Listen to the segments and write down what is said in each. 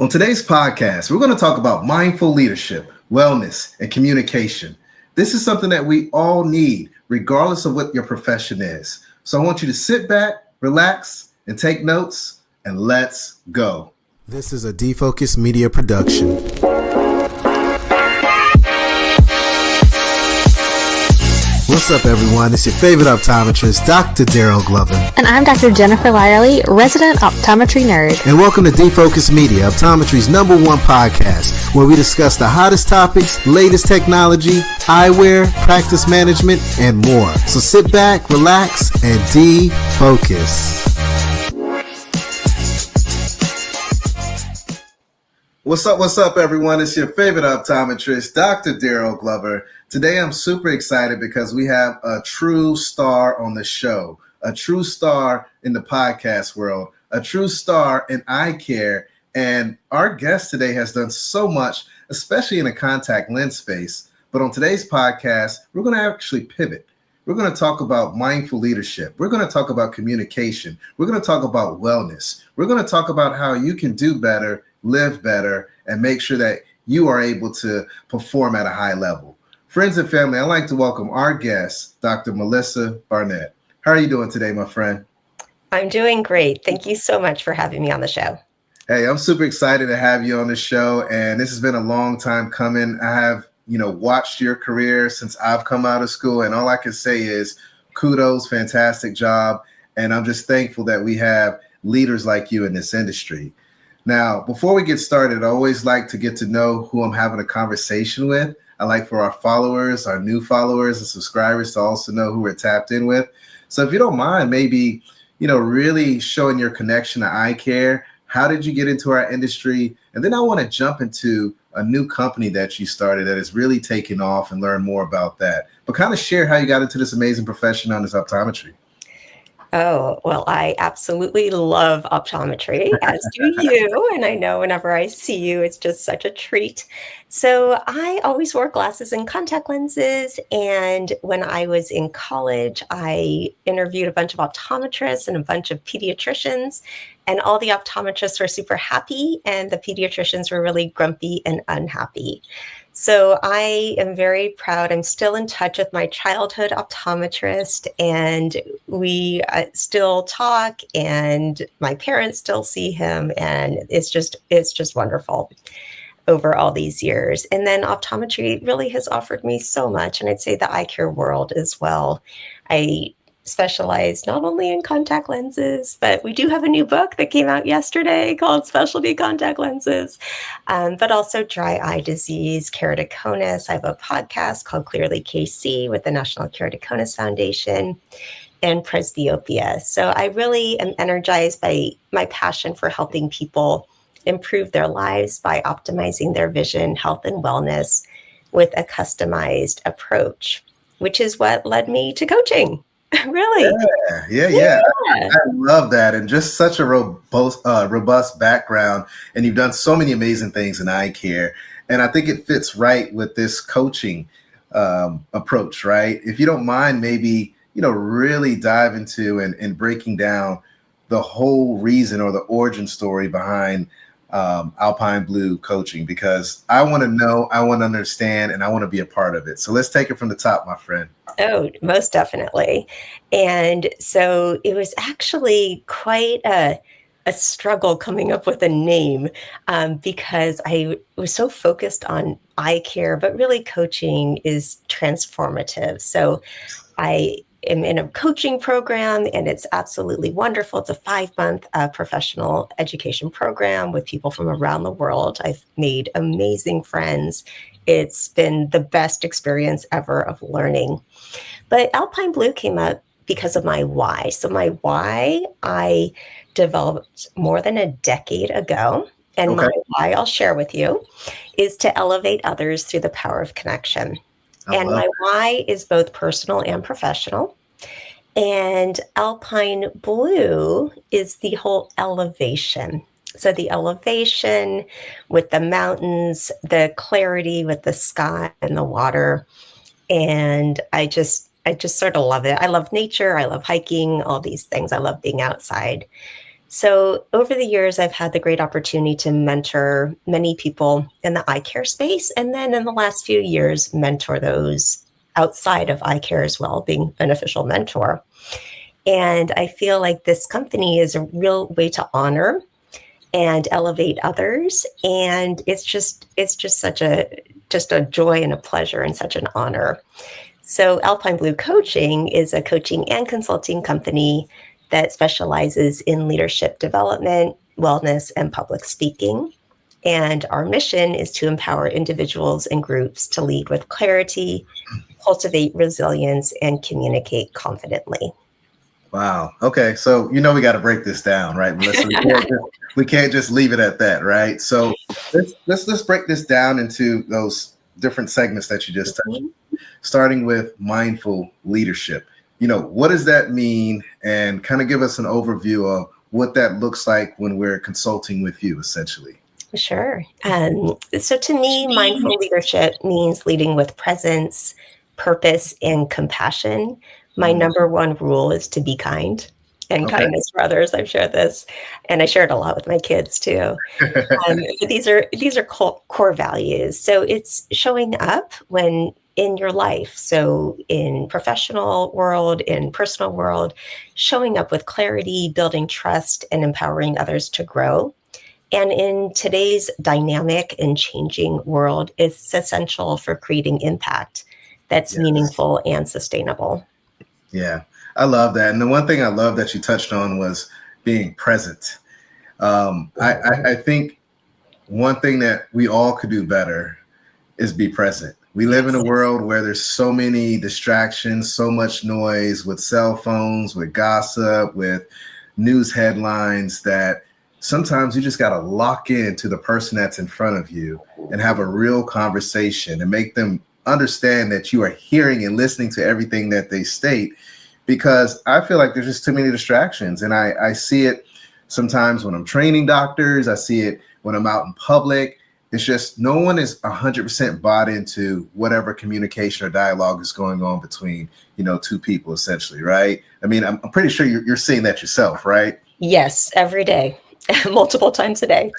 On today's podcast, we're going to talk about mindful leadership, wellness, and communication. This is something that we all need, regardless of what your profession is. So I want you to sit back, relax, and take notes, and let's go. This is a Defocus Media production. What's up, everyone? It's your favorite optometrist, Dr. Darryl Glover. And I'm Dr. Jennifer Lyerly, resident optometry nerd. And welcome to Defocus Media, optometry's #1 podcast, where we discuss the hottest topics, latest technology, eyewear, practice management, and more. So sit back, relax, and defocus. What's up, everyone? It's your favorite optometrist, Dr. Darryl Glover. Today, I'm super excited because we have a true star on the show, a true star in the podcast world, a true star in eye care. And our guest today has done so much, especially in the contact lens space. But on today's podcast, we're going to actually pivot. We're going to talk about mindful leadership. We're going to talk about communication. We're going to talk about wellness. We're going to talk about how you can do better, live better, and make sure that you are able to perform at a high level. Friends and family, I'd like to welcome our guest, Dr. Melissa Barnett. How are you doing today, my friend? I'm doing great. Thank you so much for having me on the show. Hey, I'm super excited to have you on the show, and this has been a long time coming. I have, watched your career since I've come out of school, and all I can say is kudos, fantastic job, and I'm just thankful that we have leaders like you in this industry. Now, before we get started, I always like to get to know who I'm having a conversation with. I like for our followers, our new followers and subscribers to also know who we're tapped in with. So if you don't mind, maybe, really showing your connection to eye care. How did you get into our industry? And then I want to jump into a new company that you started that is really taking off and learn more about that. But kind of share how you got into this amazing profession known as optometry. Oh, well, I absolutely love optometry, as do you. And I know whenever I see you, it's just such a treat. So I always wore glasses and contact lenses. And when I was in college, I interviewed a bunch of optometrists and a bunch of pediatricians. And all the optometrists were super happy, and the pediatricians were really grumpy and unhappy. So I am very proud. I'm still in touch with my childhood optometrist, and we still talk, and my parents still see him, and it's just wonderful over all these years. And then optometry really has offered me so much, and I'd say the eye care world as well. I specialize not only in contact lenses, but we do have a new book that came out yesterday called Specialty Contact Lenses, but also dry eye disease, keratoconus. I have a podcast called Clearly KC with the National Keratoconus Foundation, and presbyopia. So I really am energized by my passion for helping people improve their lives by optimizing their vision, health, and wellness with a customized approach, which is what led me to coaching. Really? Yeah. I love that. And just such a robust background. And you've done so many amazing things in eye care. And I think it fits right with this coaching approach, right? If you don't mind, maybe, really dive into and breaking down the whole reason or the origin story behind Alpine Blue Coaching, because I want to know, I want to understand, and I want to be a part of it. So let's take it from the top, my friend. Oh, most definitely. And so it was actually quite a struggle coming up with a name because I was so focused on eye care, but really coaching is transformative. So I am in a coaching program, and it's absolutely wonderful. It's a 5-month professional education program with people from around the world. I've made amazing friends. It's been the best experience ever of learning. But Alpine Blue came up because of my why. So my why I developed more than a decade ago. And my why I'll share with you is to elevate others through the power of connection. And my why is both personal and professional. And Alpine Blue is the whole elevation. So the elevation with the mountains, the clarity with the sky and the water. And I just sort of love it. I love nature. I love hiking, all these things. I love being outside. So over the years, I've had the great opportunity to mentor many people in the eye care space. And then in the last few years, mentor those outside of eye care as well, being an official mentor. And I feel like this company is a real way to honor and elevate others. And it's just just a joy and a pleasure and such an honor. So Alpine Blue Coaching is a coaching and consulting company that specializes in leadership development, wellness, and public speaking. And our mission is to empower individuals and groups to lead with clarity, cultivate resilience, and communicate confidently. Wow. Okay. So we got to break this down, right, Melissa? We can't just leave it at that, right? So let's break this down into those different segments that you just touched. Starting with mindful leadership. What does that mean? And kind of give us an overview of what that looks like when we're consulting with you, essentially. Sure. So to me, mindful leadership means leading with presence, purpose, and compassion. My number one rule is to be kind and kindness for others. I've shared this, and I share it a lot with my kids too. But these are core values. So it's showing up when in your life. So in professional world, in personal world, showing up with clarity, building trust, and empowering others to grow. And in today's dynamic and changing world, it's essential for creating impact that's meaningful and sustainable. Yeah, I love that. And the one thing I love that you touched on was being present. I think one thing that we all could do better is be present. We live in a world where there's so many distractions, so much noise with cell phones, with gossip, with news headlines, that sometimes you just got to lock into the person that's in front of you and have a real conversation and make them understand that you are hearing and listening to everything that they state, because I feel like there's just too many distractions. And I see it sometimes when I'm training doctors. I see it when I'm out in public. It's just no one is 100% bought into whatever communication or dialogue is going on between, two people, essentially, right? I mean, I'm pretty sure you're seeing that yourself, right? Yes, every day, multiple times a day.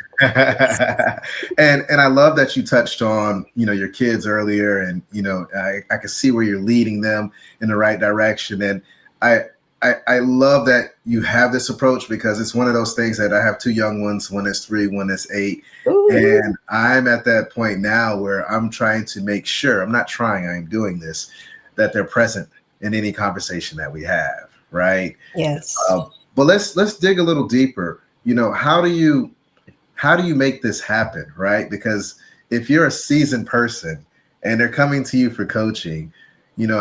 And I love that you touched on, your kids earlier, and, I can see where you're leading them in the right direction. And I love that you have this approach, because it's one of those things that I have two young ones, one is 3, one is 8. Ooh. And I'm at that point now where I'm trying to make sure, I'm doing this, that they're present in any conversation that we have. Right. Yes. But let's dig a little deeper. How do you make this happen? Right. Because if you're a seasoned person and they're coming to you for coaching,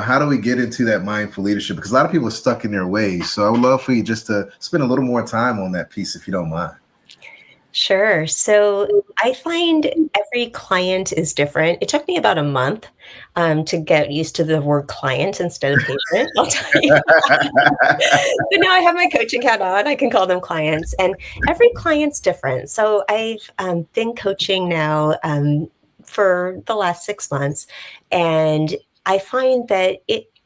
how do we get into that mindful leadership? Because a lot of people are stuck in their ways. So I would love for you just to spend a little more time on that piece, if you don't mind. Sure. So I find every client is different. It took me about a month to get used to the word client instead of patient, I'll tell you. But now I have my coaching hat on. I can call them clients, and every client's different. So I've been coaching now for the last 6 months, and I find that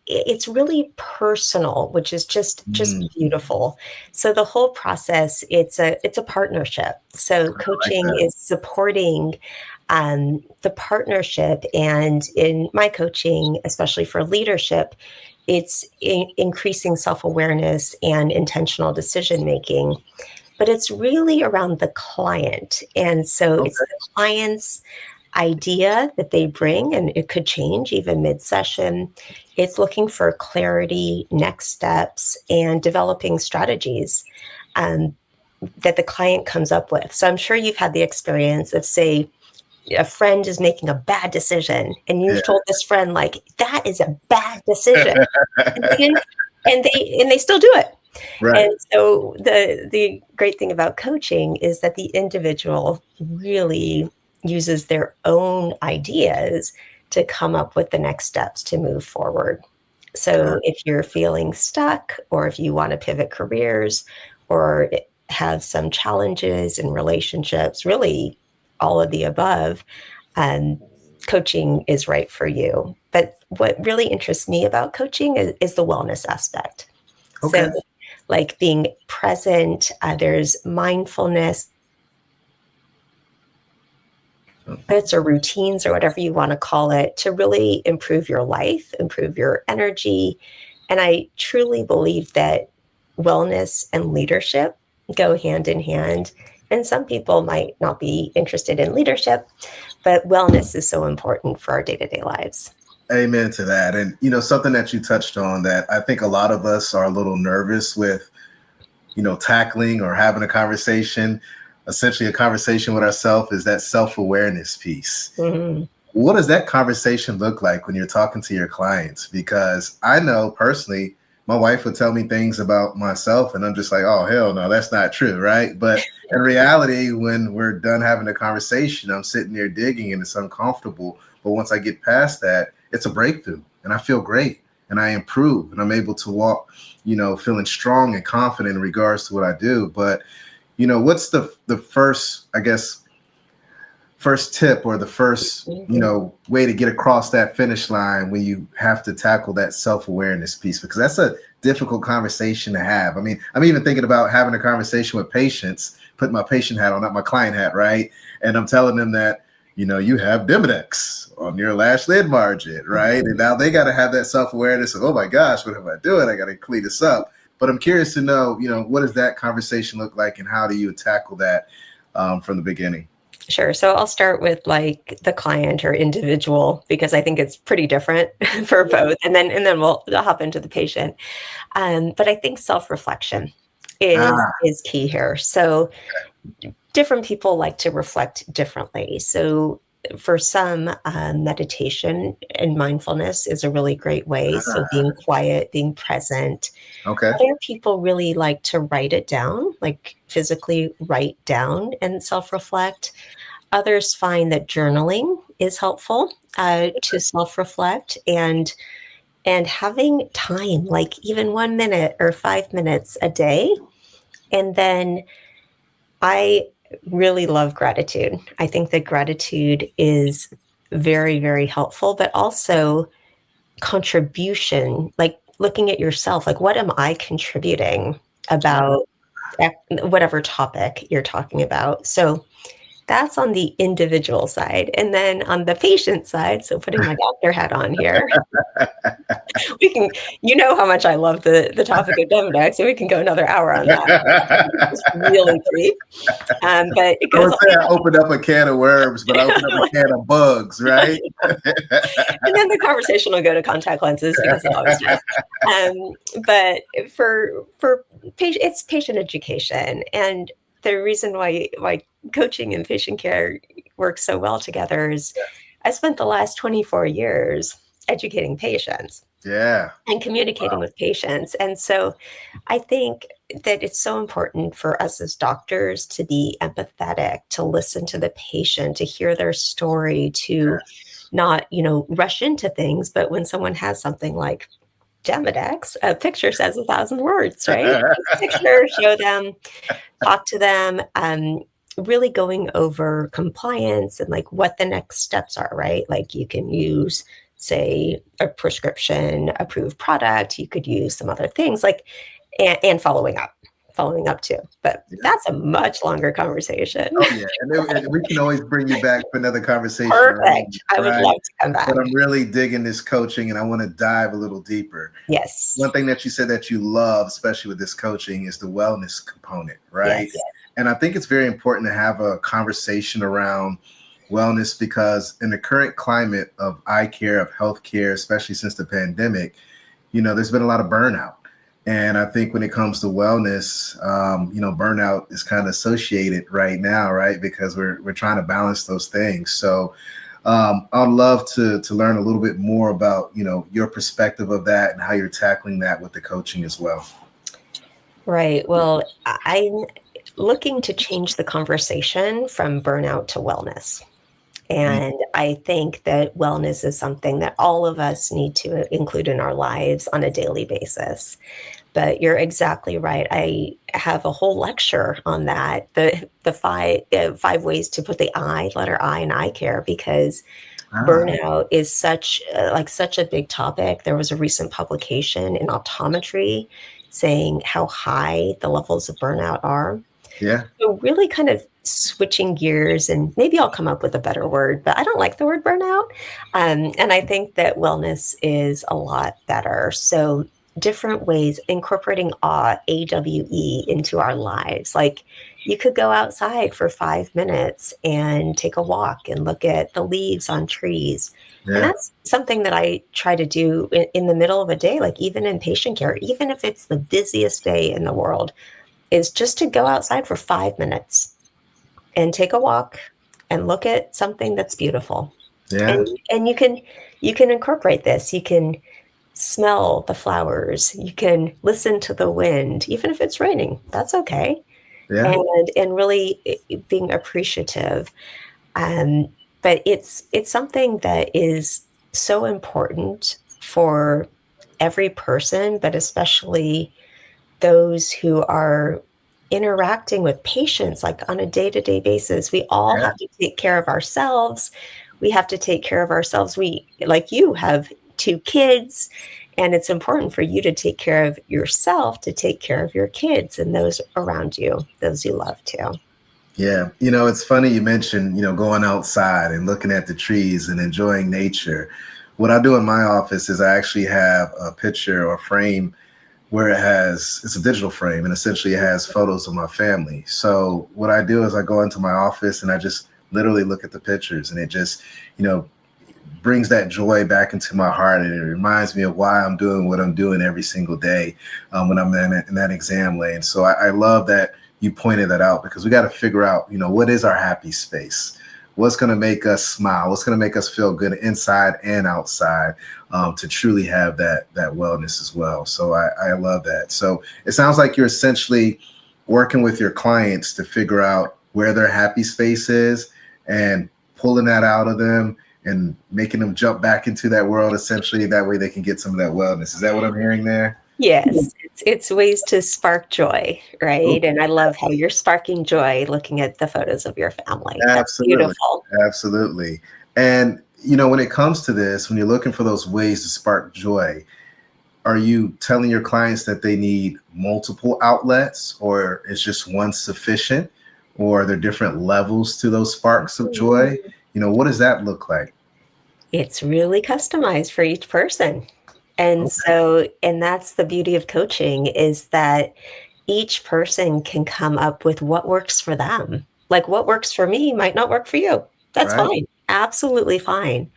it's really personal, which is just beautiful. So the whole process, it's a partnership. So coaching is supporting the partnership, and in my coaching, especially for leadership, it's increasing self-awareness and intentional decision making. But it's really around the client, and so it's the client's idea that they bring, and it could change even mid-session. It's looking for clarity, next steps, and developing strategies that the client comes up with. So I'm sure you've had the experience of, say, a friend is making a bad decision, and you've told this friend, like, that is a bad decision, and they still do it. Right. And so the great thing about coaching is that the individual really uses their own ideas to come up with the next steps to move forward. So if you're feeling stuck, or if you want to pivot careers, or have some challenges in relationships, really all of the above, coaching is right for you. But what really interests me about coaching is the wellness aspect. Okay. So like being present. There's mindfulness. Habits or routines or whatever you want to call it to really improve your life, improve your energy. And I truly believe that wellness and leadership go hand in hand. And some people might not be interested in leadership, but wellness is so important for our day-to-day lives. Amen to that. And, something that you touched on that I think a lot of us are a little nervous with, tackling or having a conversation, essentially a conversation with ourselves, is that self-awareness piece. Mm-hmm. What does that conversation look like when you're talking to your clients? Because I know personally, my wife would tell me things about myself and I'm just like, oh, hell no, that's not true, right? But in reality, when we're done having a conversation, I'm sitting there digging and it's uncomfortable. But once I get past that, it's a breakthrough and I feel great and I improve and I'm able to walk, feeling strong and confident in regards to what I do. But, what's the first, I guess, first tip or the first, way to get across that finish line when you have to tackle that self-awareness piece? Because that's a difficult conversation to have. I mean, I'm even thinking about having a conversation with patients, putting my patient hat on, not my client hat, right? And I'm telling them that, you have Demodex on your lash lid margin, right? And now they got to have that self-awareness of, oh my gosh, what am I doing? I got to clean this up. But I'm curious to know, what does that conversation look like and how do you tackle that from the beginning? Sure. So I'll start with like the client or individual because I think it's pretty different for both, and then we'll hop into the patient. But I think self-reflection is key here. So different people like to reflect differently. So for some, meditation and mindfulness is a really great way. So being quiet, being present. Okay. Other people really like to write it down, like physically write down and self-reflect. Others find that journaling is helpful to self-reflect and having time, like even 1 minute or 5 minutes a day. And then I really love gratitude. I think that gratitude is very, very helpful, but also contribution, like looking at yourself, like what am I contributing about whatever topic you're talking about? So that's on the individual side. And then on the patient side, so putting my doctor hat on here, we can, how much I love the topic of Demodex, so we can go another hour on that. It's really deep. But it goes I opened up a can of worms, but I opened up a can of bugs, right? And then the conversation will go to contact lenses because of all this stuff. But for it's patient education. And the reason why coaching and patient care work so well together is I spent the last 24 years educating patients and communicating with patients. And so I think that it's so important for us as doctors to be empathetic, to listen to the patient, to hear their story, to not, rush into things. But when someone has something like Demodex, a picture says 1,000 words, right? Picture, show them, talk to them, really going over compliance and like what the next steps are, right? Like you can use, say, a prescription approved product. You could use some other things like, and following up too. But that's a much longer conversation. Oh, yeah. And we can always bring you back for another conversation. Perfect. I would love to come back. But I'm really digging this coaching and I want to dive a little deeper. Yes. One thing that you said that you love, especially with this coaching, is the wellness component, right? Yes. And I think it's very important to have a conversation around wellness because in the current climate of eye care, of healthcare, especially since the pandemic, there's been a lot of burnout. And I think when it comes to wellness, burnout is kind of associated right now, right? Because we're trying to balance those things. So I'd love to learn a little bit more about, your perspective of that and how you're tackling that with the coaching as well. Right. Well, I'm looking to change the conversation from burnout to wellness. And I think that wellness is something that all of us need to include in our lives on a daily basis. But you're exactly right. I have a whole lecture on that, the five ways to put the letter I in eye care, because burnout is such a big topic. There was a recent publication in Optometry saying how high the levels of burnout are. Yeah. So really kind of switching gears, and maybe I'll come up with a better word, but I don't like the word burnout. And I think that wellness is a lot better. So different ways, incorporating AWE into our lives. Like you could go outside for 5 minutes and take a walk and look at the leaves on trees. And Yeah. that's something that I try to do in the middle of a day, like even in patient care, even if it's the busiest day in the world, is just to go outside for 5 minutes and take a walk and look at something that's beautiful. Yeah. And you can incorporate this. You can smell the flowers. You can listen to the wind, even if it's raining. That's okay. Yeah. And really being appreciative. Um, but it's something that is so important for every person, but especially those who are interacting with patients like on a day-to-day basis. We all Yeah. have to take care of ourselves. We have to take care of ourselves. We, like you, have 2 kids, and it's important for you to take care of yourself, to take care of your kids and those around you, those you love too. Yeah. It's funny you mentioned, going outside and looking at the trees and enjoying nature. What I do in my office is I actually have a picture or frame where it's a digital frame, and essentially it has photos of my family. So what I do is I go into my office and I just literally look at the pictures, and it just, brings that joy back into my heart, and it reminds me of why I'm doing what I'm doing every single day when I'm in that exam lane. So I love that you pointed that out, because we got to figure out, what is our happy space? What's going to make us smile? What's going to make us feel good inside and outside, to truly have that wellness as well? So I love that. So it sounds like you're essentially working with your clients to figure out where their happy space is and pulling that out of them and making them jump back into that world, essentially. That way they can get some of that wellness. Is that what I'm hearing there? Yes, it's ways to spark joy, right? And I love how you're sparking joy looking at the photos of your family. That's Absolutely. beautiful. Absolutely. And, when it comes to this, when you're looking for those ways to spark joy, are you telling your clients that they need multiple outlets, or is just one sufficient? Or are there different levels to those sparks of joy? What does that look like? It's really customized for each person. And so, and that's the beauty of coaching, is that each person can come up with what works for them. Like what works for me might not work for you. That's Right? fine. Absolutely fine.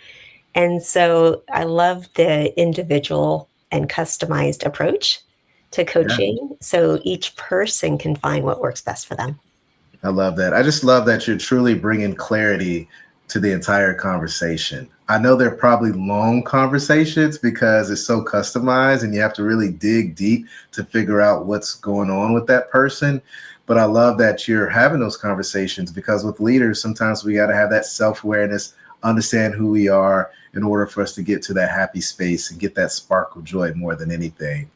And so I love the individual and customized approach to Yeah. coaching. So each person can find what works best for them. I love that. I just love that you're truly bringing clarity to the entire conversation. I know they're probably long conversations because it's so customized and you have to really dig deep to figure out what's going on with that person. But I love that you're having those conversations, because with leaders, sometimes we got to have that self-awareness, understand who we are in order for us to get to that happy space and get that spark of joy more than anything.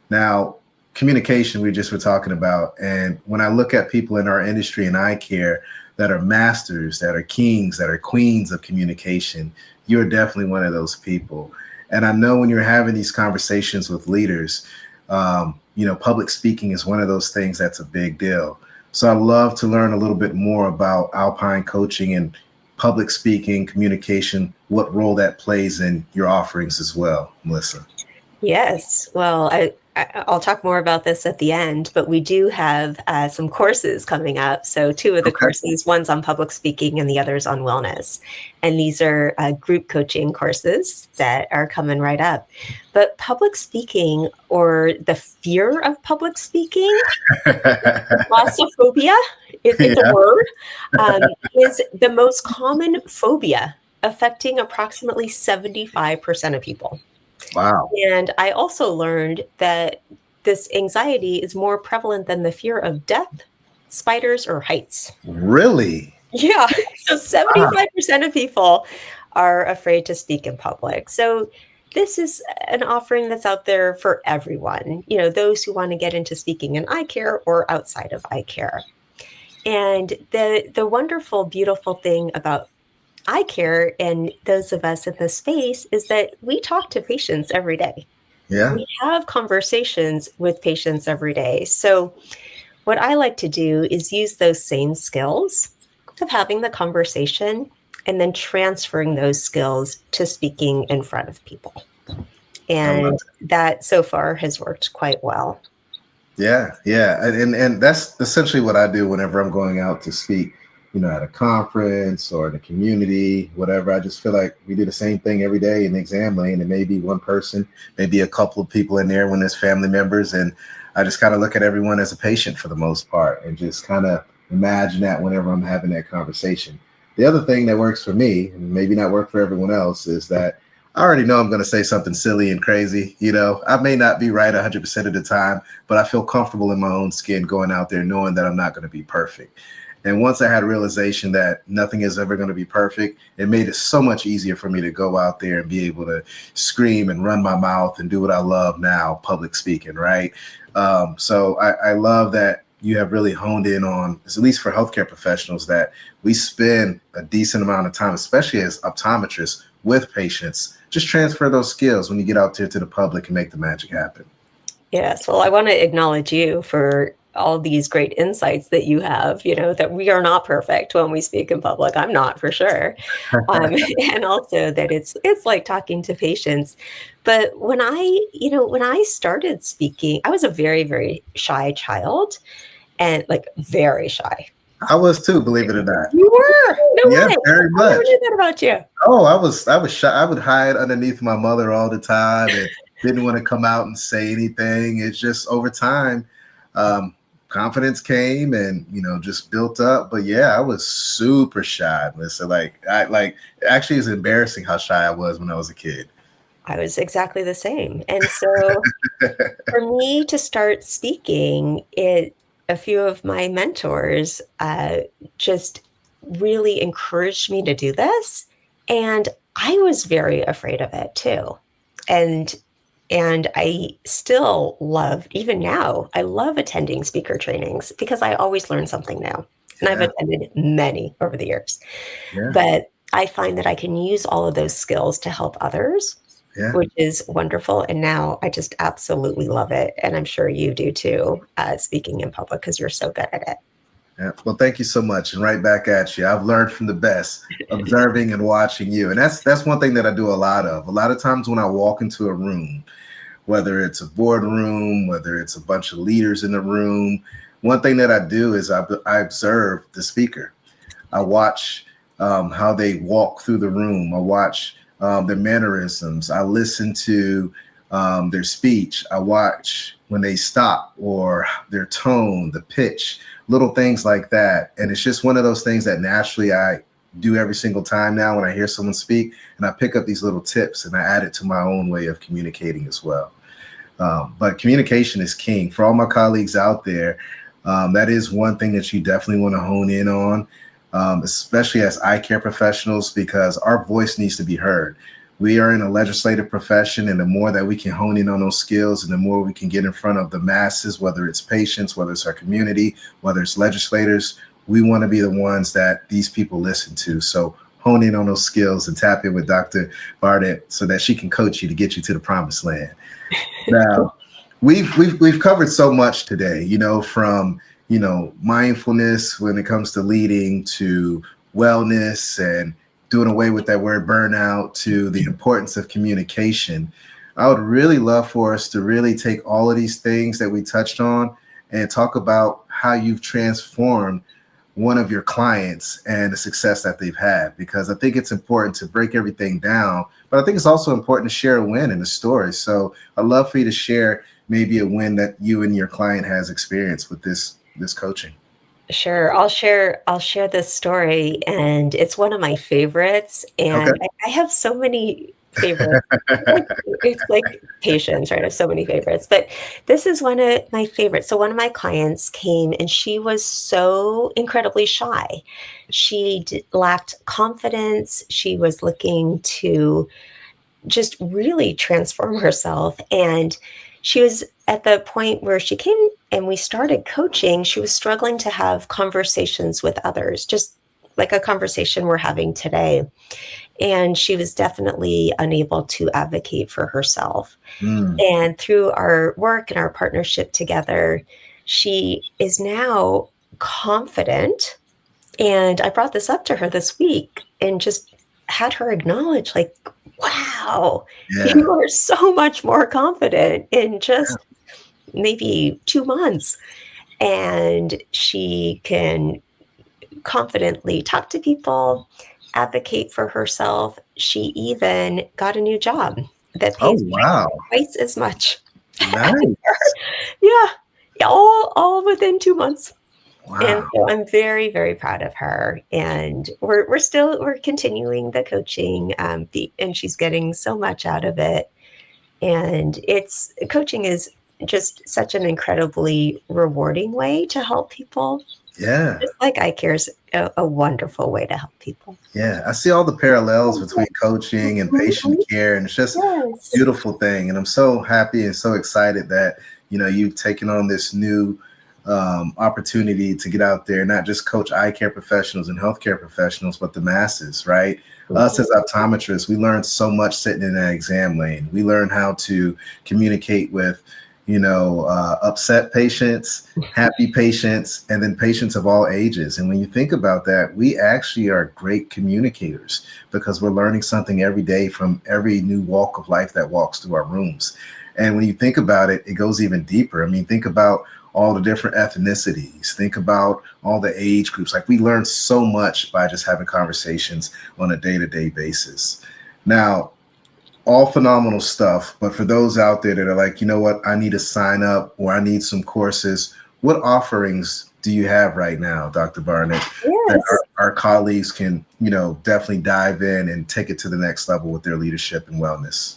Now, communication, we just were talking about. And when I look at people in our industry in eye care that are masters, that are kings, that are queens of communication, you're definitely one of those people. And I know when you're having these conversations with leaders, public speaking is one of those things that's a big deal. So I'd love to learn a little bit more about Alpine coaching and public speaking, communication, what role that plays in your offerings as well, Melissa. Yes. Well, I'll talk more about this at the end, but we do have some courses coming up. So 2 of the Okay. courses, one's on public speaking and the other's on wellness. And these are group coaching courses that are coming right up. But public speaking, or the fear of public speaking, glossophobia, if it's a Yeah. word, is the most common phobia, affecting approximately 75% of people. Wow. And I also learned that this anxiety is more prevalent than the fear of death, spiders, or heights. Really? Yeah. So Wow. 75% of people are afraid to speak in public. So this is an offering that's out there for everyone, those who want to get into speaking in eye care or outside of eye care. And the wonderful, beautiful thing about eye care and those of us in this space is that we talk to patients every day. Yeah. We have conversations with patients every day. So what I like to do is use those same skills of having the conversation and then transferring those skills to speaking in front of people. I love And that so far has worked quite well. Yeah, yeah, and that's essentially what I do whenever I'm going out to speak, at a conference or in the community, whatever. I just feel like we do the same thing every day in the exam lane, and maybe one person, maybe a couple of people in there when there's family members, and I just kind of look at everyone as a patient for the most part, and just kind of imagine that whenever I'm having that conversation. The other thing that works for me, and maybe not work for everyone else, is that I already know I'm going to say something silly and crazy. I may not be right 100% of the time, but I feel comfortable in my own skin going out there knowing that I'm not going to be perfect. And once I had a realization that nothing is ever going to be perfect, it made it so much easier for me to go out there and be able to scream and run my mouth and do what I love now, public speaking, right? So I love that you have really honed in on, at least for healthcare professionals, that we spend a decent amount of time, especially as optometrists, with patients. Just transfer those skills when you get out there to the public and make the magic happen. Yes. Well, I want to acknowledge you for all these great insights that you have, that we are not perfect when we speak in public. I'm not, for sure. And also that it's like talking to patients. But when I started speaking, I was a very, very shy child, and like very shy. I was too, believe it or not. You were? No Yeah, way. very I never much. knew that about you. Oh, I was shy. I would hide underneath my mother all the time and didn't want to come out and say anything. It's just over time, confidence came and just built up. But yeah, I was super shy. Listen, actually, it's embarrassing how shy I was when I was a kid. I was exactly the same. And so for me to start speaking, a few of my mentors just really encouraged me to do this, and I was very afraid of it too. And I still love, even now, I love attending speaker trainings because I always learn something new. And I've Yeah, attended many over the years. yeah, But I find that I can use all of those skills to help others, yeah. which is wonderful. And now I just absolutely love it. And I'm sure you do too, speaking in public, because you're so good at Yeah. Well, thank you so much, and right back at you. I've learned from the best, observing and watching you, and that's one thing that I do a lot of. A lot of times when I walk into a room, whether it's a boardroom, whether it's a bunch of leaders in the room, one thing that I do is I observe the speaker. I watch how they walk through the room. I watch their mannerisms. I listen to their speech. I watch when they stop or their tone, the pitch, little things like that. And it's just one of those things that naturally I do every single time now when I hear someone speak, and I pick up these little tips and I add it to my own way of communicating as well. But communication is king for all my colleagues out there. That is one thing that you definitely want to hone in on, especially as eye care professionals, because our voice needs to be heard. We are in a legislative profession, and the more that we can hone in on those skills and the more we can get in front of the masses, whether it's patients, whether it's our community, whether it's legislators, we want to be the ones that these people listen to. So hone in on those skills and tap in with Dr. Barnett so that she can coach you to get you to the promised land. Now, we've covered so much today, from mindfulness when it comes to leading, to wellness and doing away with that word burnout, to the importance of communication. I would really love for us to really take all of these things that we touched on and talk about how you've transformed one of your clients and the success that they've had, because I think it's important to break everything down, but I think it's also important to share a win in a story. So I'd love for you to share maybe a win that you and your client has experienced with this coaching. Sure. I'll share this story, and it's one of my favorites. Okay. And I have so many favorites. It's like patience, right? I have so many favorites, but this is one of my favorites. So one of my clients came, and she was so incredibly shy. She lacked confidence. She was looking to just really transform herself. And she was at the point where she came and we started coaching. She was struggling to have conversations with others, just like a conversation we're having today. And she was definitely unable to advocate for herself. Mm. And through our work and our partnership together, she is now confident. And I brought this up to her this week and just had her acknowledge, like, wow, Yeah. you are so much more confident in just maybe 2 months. And she can confidently talk to people, advocate for herself. She even got a new job that Oh, pays wow. twice as much. Nice. Yeah, all within 2 months. And Wow. so I'm very, very proud of her. And we're continuing the coaching, and she's getting so much out of it. And it's coaching is just such an incredibly rewarding way to help people. Yeah. Just like eye care is a wonderful way to help people. Yeah. I see all the parallels between coaching and patient care, and it's just a Yes. beautiful thing. And I'm so happy and so excited that, you've taken on this new opportunity to get out there, not just coach eye care professionals and healthcare professionals, but the masses, right? Us as optometrists, we learned so much sitting in that exam lane. We learn how to communicate with, upset patients, happy patients, and then patients of all ages. And when you think about that, we actually are great communicators because we're learning something every day from every new walk of life that walks through our rooms. And when you think about it, it goes even deeper. I mean, think about all the different ethnicities, think about all the age groups. Like, we learn so much by just having conversations on a day-to-day basis. Now, all phenomenal stuff, but for those out there that are like, you know what, I need to sign up or I need some courses, what offerings do you have right now, Dr. Barnett, that Yes. our colleagues can, definitely dive in and take it to the next level with their leadership and wellness?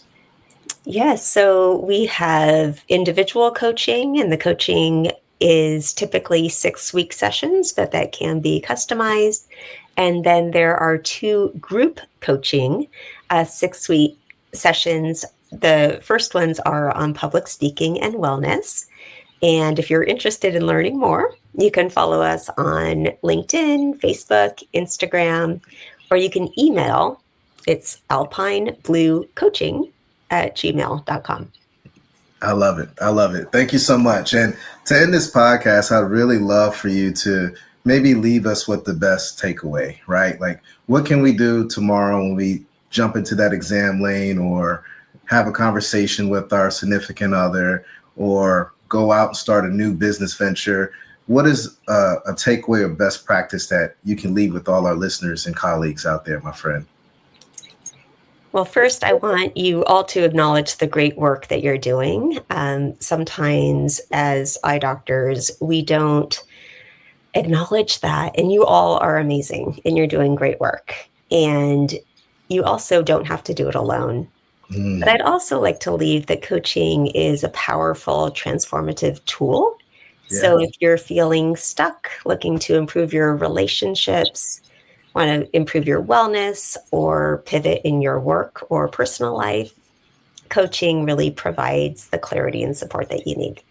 Yes. So we have individual coaching, and the coaching is typically 6-week sessions, but that can be customized. And then there are 2 group coaching, 6-week sessions. The first ones are on public speaking and wellness. And if you're interested in learning more, you can follow us on LinkedIn, Facebook, Instagram, or you can email. It's Alpine Blue Coaching at gmail.com. I love it. I love it. Thank you so much. And to end this podcast, I'd really love for you to maybe leave us with the best takeaway, right? Like, what can we do tomorrow when we jump into that exam lane or have a conversation with our significant other or go out and start a new business venture? What is a takeaway or best practice that you can leave with all our listeners and colleagues out there, my friend? Well, first, I want you all to acknowledge the great work that you're doing. Sometimes, as eye doctors, we don't acknowledge that. And you all are amazing and you're doing great work. And you also don't have to do it alone. But I'd also like to leave that coaching is a powerful, transformative tool. So if you're feeling stuck, looking to improve your relationships, want to improve your wellness, or pivot in your work or personal life, coaching really provides the clarity and support that you need.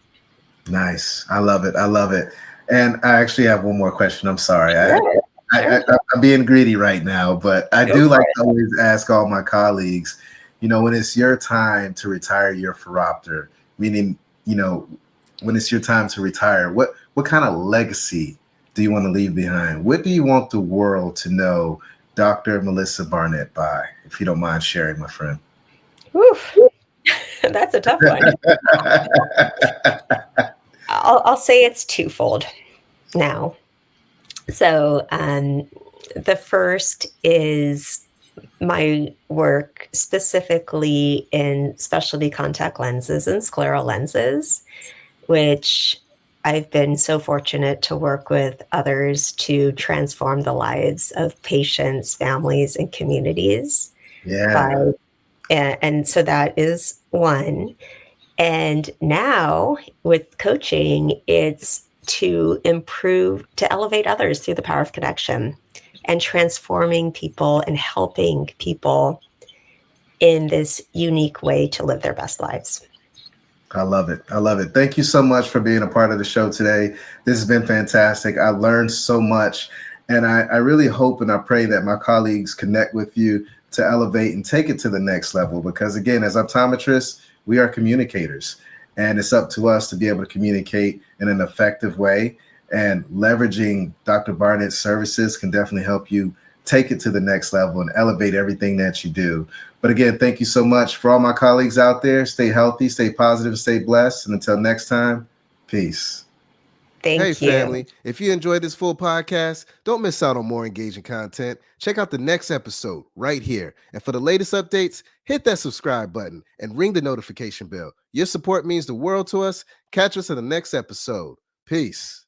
Nice. I love it. I love it. And I actually have one more question. I'm sorry. Sure. I'm being greedy right now, but I do like to always ask all my colleagues, when it's your time to retire your phoropter, meaning, when it's your time to retire, what kind of legacy do you want to leave behind? What do you want the world to know Dr. Melissa Barnett by, if you don't mind sharing, my friend? Oof. That's a tough one. I'll say it's twofold now. So the first is my work specifically in specialty contact lenses and scleral lenses, which I've been so fortunate to work with others to transform the lives of patients, families, and communities. Yeah. And so that is one. And now with coaching, it's to improve, to elevate others through the power of connection and transforming people and helping people in this unique way to live their best lives. I love it. I love it. Thank you so much for being a part of the show today. This has been fantastic. I learned so much. And I really hope and I pray that my colleagues connect with you to elevate and take it to the next level. Because again, as optometrists, we are communicators, and it's up to us to be able to communicate in an effective way. And leveraging Dr. Barnett's services can definitely help you take it to the next level and elevate everything that you do. But again, thank you so much. For all my colleagues out there, stay healthy, stay positive, stay blessed. And until next time, peace. Hey, Thank you. family, if you enjoyed this full podcast, don't miss out on more engaging content. Check out the next episode right here. And for the latest updates, hit that subscribe button and ring the notification bell. Your support means the world to us. Catch us in the next episode. Peace.